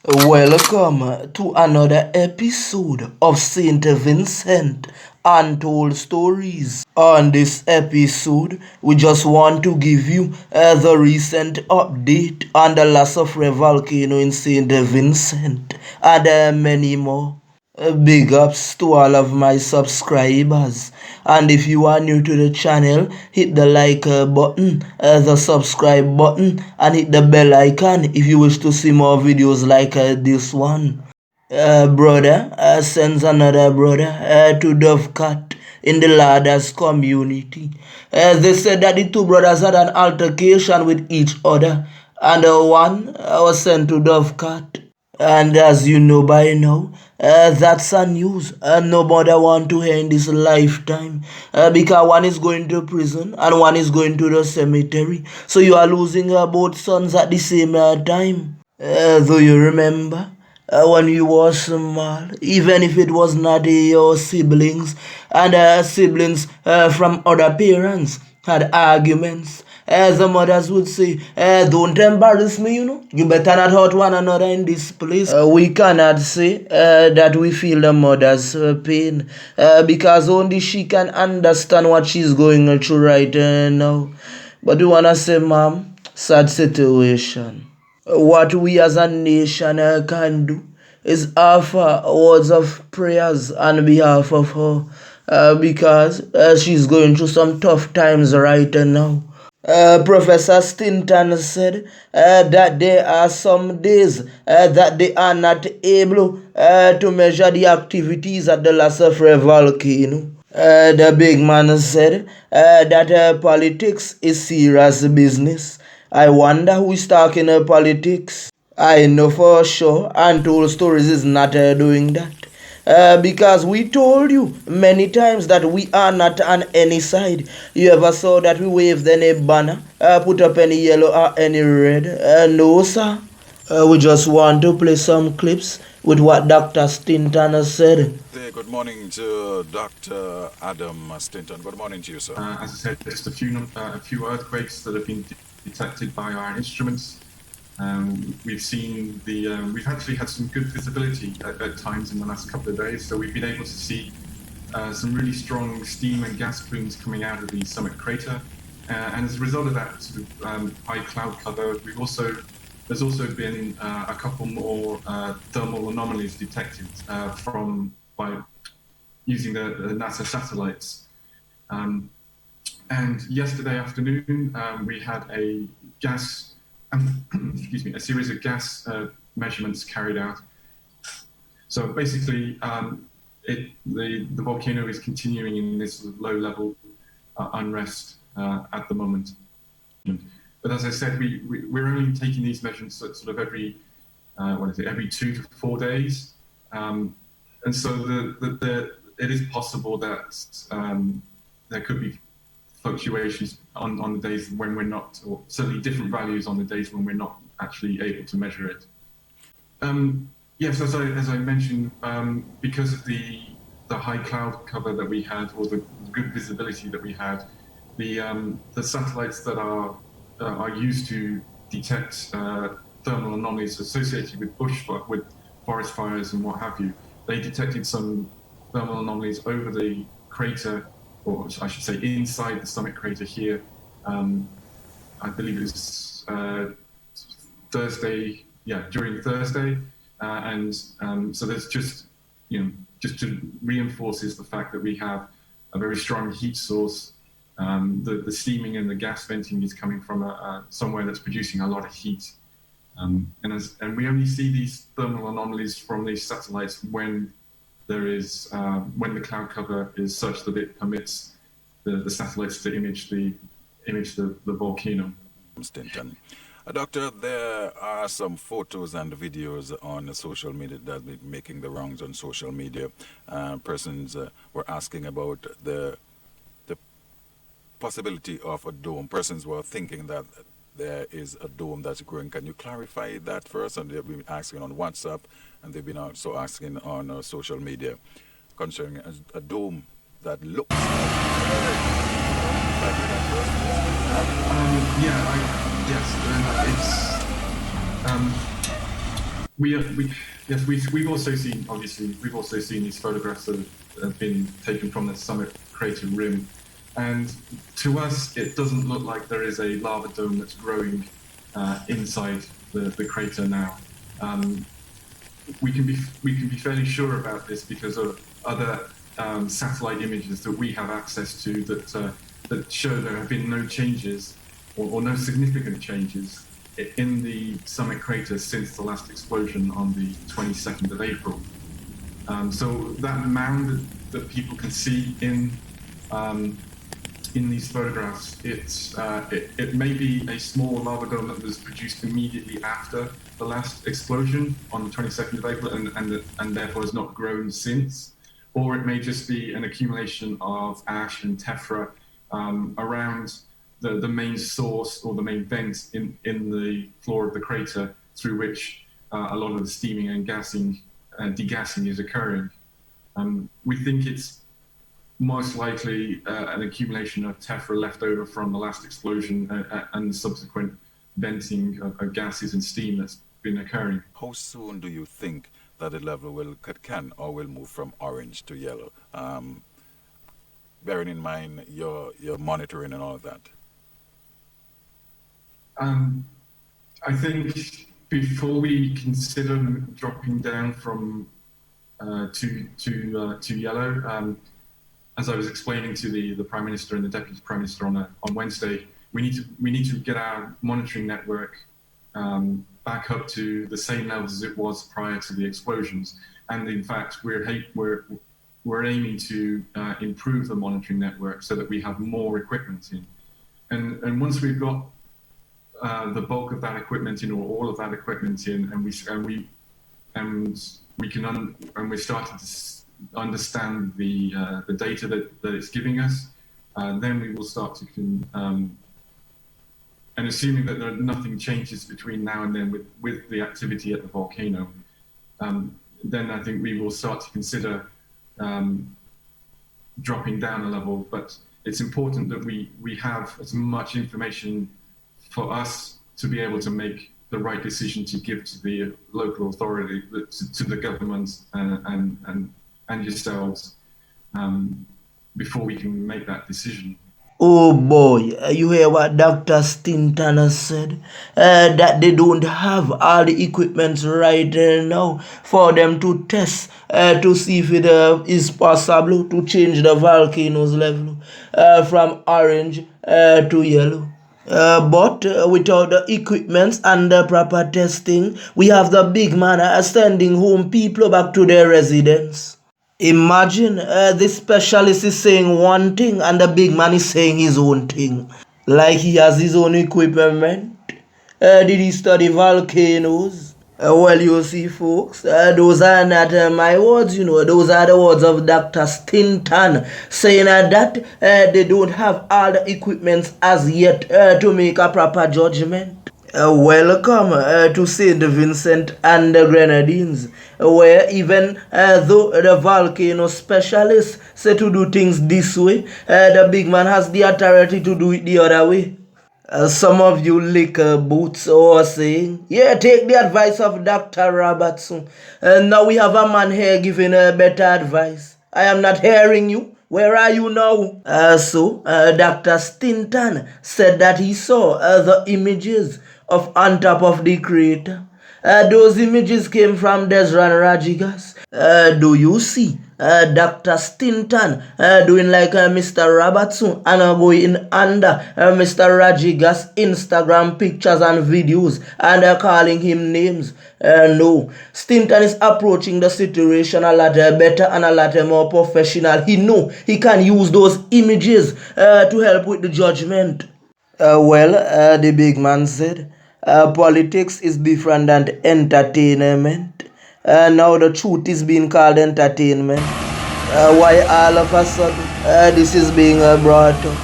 Welcome to another episode of Saint Vincent Untold Stories. On this episode, we just want to give you the recent update on the La soufriere volcano in Saint Vincent and many more. Big ups to all of my subscribers. And if you are new to the channel, hit the like button, the subscribe button, and hit the bell icon if you wish to see more videos like this one. Brother sends another brother to Dovecat in the Ladders community. They said that the two brothers had an altercation with each other, and one was sent to Dovecat. And as you know by now, that's a news nobody want to hear in this lifetime. Because one is going to prison and one is going to the cemetery. So you are losing both sons at the same time. Do you remember? When you were small, even if it was not your siblings, and siblings from other parents had arguments. The mothers would say, don't embarrass me, You better not hurt one another in this place. We cannot say that we feel the mother's pain because only she can understand what she's going through right now. But we want to say, Mom, sad situation. What we as a nation can do is offer words of prayers on behalf of her because she's going through some tough times right now. Professor Stinton said that there are some days that they are not able to measure the activities at the La soufriere volcano. The big man said that politics is serious business. I wonder who is talking politics. I know for sure Untold Stories is not doing that. Because we told you many times that we are not on any side. You ever saw that we waved any banner, put up any yellow or any red? No, sir. We just want to play some clips with what Dr. Stinton said. Good morning to Dr. Adam Stinton. Good morning to you, sir. As I said, just a few earthquakes that have been detected by our instruments. We've actually had some good visibility at times in the last couple of days, so we've been able to see some really strong steam and gas plumes coming out of the summit crater. And as a result of that sort of high cloud cover, there's also been a couple more thermal anomalies detected by using the NASA satellites. And yesterday afternoon, we had a series of gas measurements carried out. So basically, the volcano is continuing in this sort of low-level unrest at the moment. But as I said, we're only taking these measurements sort of every 2 to 4 days. And so it is possible that there could be fluctuations on the days when we're not, or certainly different values on the days when we're not actually able to measure it. Yes, as I mentioned, because of the high cloud cover that we had, or the good visibility that we had, the satellites that are used to detect thermal anomalies associated with forest fires and what have you, they detected some thermal anomalies over the crater, or I should say inside the summit crater here. I believe it was Thursday, during Thursday. So there's just to reinforces the fact that we have a very strong heat source. The steaming and the gas venting is coming from somewhere that's producing a lot of heat. And we only see these thermal anomalies from these satellites when the cloud cover is such that it permits the satellites to image the volcano. Stinton. Doctor, there are some photos and videos on social media that have been making the rounds on social media. Persons were asking about the possibility of a dome. Persons were thinking that there is a dome that's growing. Can you clarify that first? And they've been asking on WhatsApp, and they've been also asking on social media concerning a dome that looks Yes, We've also seen, obviously, we've also seen these photographs that have been taken from the summit crater rim, and to us, it doesn't look like there is a lava dome that's growing inside the crater now. We can be fairly sure about this because of other satellite images that we have access to that show there have been no changes or no significant changes in the summit crater since the last explosion on the 22nd of April. So that mound that people can see in these photographs, it may be a small lava dome that was produced immediately after the last explosion on the 22nd of April and therefore has not grown since, or it may just be an accumulation of ash and tephra around the main source or the main vent in the floor of the crater through which a lot of the steaming and degassing is occurring. We think it's most likely an accumulation of tephra left over from the last explosion and the subsequent venting of gases and steam that's been occurring. How soon do you think that the level can move from orange to yellow? Bearing in mind your monitoring and all of that. I think before we consider dropping down from to yellow, as I was explaining to the Prime Minister and the Deputy Prime Minister on Wednesday, we need to get our monitoring network back up to the same levels as it was prior to the explosions. And in fact, we're aiming to improve the monitoring network so that we have more equipment in. And once we've got the bulk of that equipment in, or all of that equipment in, and we're starting to understand the data that it's giving us, then we will start to and assuming that nothing changes between now and then with the activity at the volcano, then I think we will start to consider dropping down a level. But it's important that we have as much information for us to be able to make the right decision to give to the local authority, to the government and yourselves before we can make that decision. Oh boy, you hear what Dr. Stinton has said? That they don't have all the equipment right now for them to test to see if it is possible to change the volcano's level from orange to yellow. But without the equipment and the proper testing, we have the big man sending home people back to their residence. Imagine the specialist is saying one thing and the big man is saying his own thing. Like he has his own equipment. Did he study volcanoes? Well, you see, folks, those are not my words, those are the words of Dr. Stinton saying that they don't have all the equipment as yet to make a proper judgment. Welcome to St. Vincent and the Grenadines, where even though the volcano specialists say to do things this way, the big man has the authority to do it the other way. Some of you liquor boots are saying, yeah, take the advice of Dr. Robertson. Now we have a man here giving better advice. I am not hearing you. Where are you now? Dr. Stinton said that he saw the images of on top of the crater. Those images came from Desran Rajigas. Do you see Dr. Stinton doing like Mr. Robertson and going under Mr. Rajigas' Instagram pictures and videos and calling him names? No, Stinton is approaching the situation a lot better and a lot more professional. He know he can use those images to help with the judgment. The big man said, politics is different than entertainment. Now the truth is being called entertainment. Why all of a sudden this is being brought up?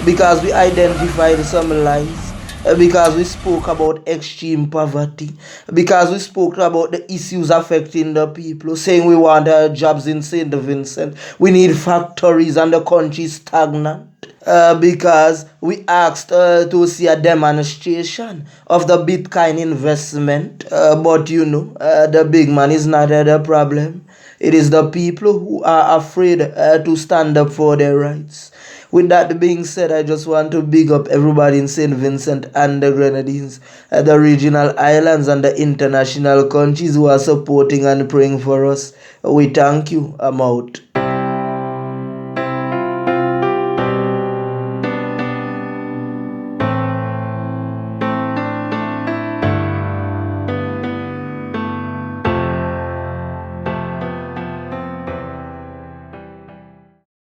Because we identified some lies. Because we spoke about extreme poverty. Because we spoke about the issues affecting the people. Saying we want jobs in St. Vincent. We need factories and the country is stagnant. because we asked to see a demonstration of the Bitcoin investment. But the big man is not the problem. It is the people who are afraid to stand up for their rights. With that being said, I just want to big up everybody in St. Vincent and the Grenadines, the regional islands, and the international countries who are supporting and praying for us. We thank you. I'm out.